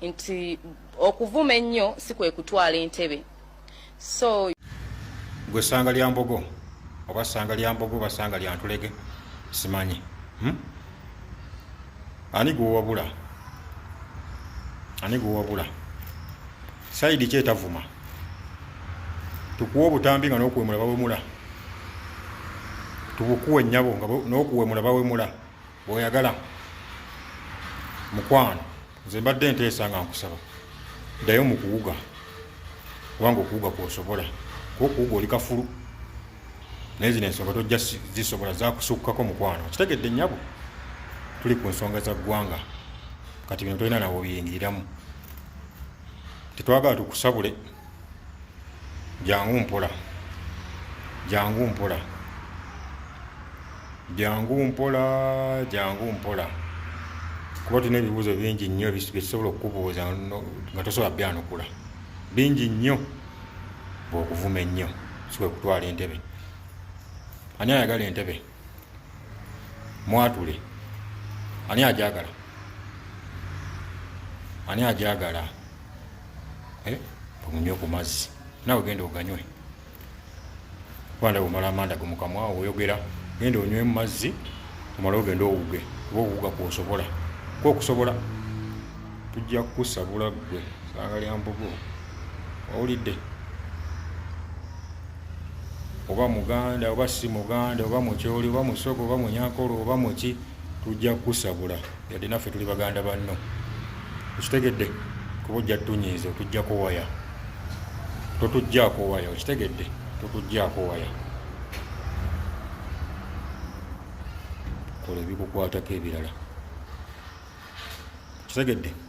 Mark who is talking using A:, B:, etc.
A: nti okuvuma ennyo si kwe kutwala entebe. So
B: gwe ssanga lya mbogo oba ssanga lya mbogo oba ssanga lya ntulege simanyi. Ani gwewabula? Ani gwewabula? Saidi ki etavuma? Tukuwa obutambi nga n'okuwemula bawemula. Tubukuwa ennyabo nga n'okuwemula bawemula. Bw'oyagala mukwano nze mbadde nteesa nga nkusaba ddayo mu kuwuga kubanga okuwuga kw'osobola kuba okuwuga oli kafulu naye zino ensonga tojja zisobola zakusukkako mukwano. Kitegedde ennyabo tuli ku nsonga za ggwanga kati bino tolina nawe obiyingiriramu. Tetwagala tukusabule, jangu mpola, jangu mpola, jangu mpola, jangu mpola, kuba tulina ebibuuzo bingi nnyo byetusobola okukubuuza nga tosobola byanukula. Bingi nnyo bw'okuvuma ennyo si kwe kutwala entebe. Ani ayagala entebe? Mwatule. Ani ajagala? Ani ajagala? Omunywe ku mazzi naawe genda oganywe. Wanda bw'omala amanda go mu kamwa oyogera genda onywemu mazzi omala ogenda owuge kuba owuga kw'osobola. Okusobola tujja kukusabula ggwe ssanga lya mbogo. Owulidde? Oba Muganda oba si Muganda oba Mukyoli oba Musogo oba Munyankolo oba muki tujja kukusabula yadde naffe tuli baganda banno. Okitegedde? Kuba ojja tunyiiza otuggyako waya. Totuggyako waya. Okitegedde? Totuggyako waya. Kola ebikukwatako ebirala. Kitegedde?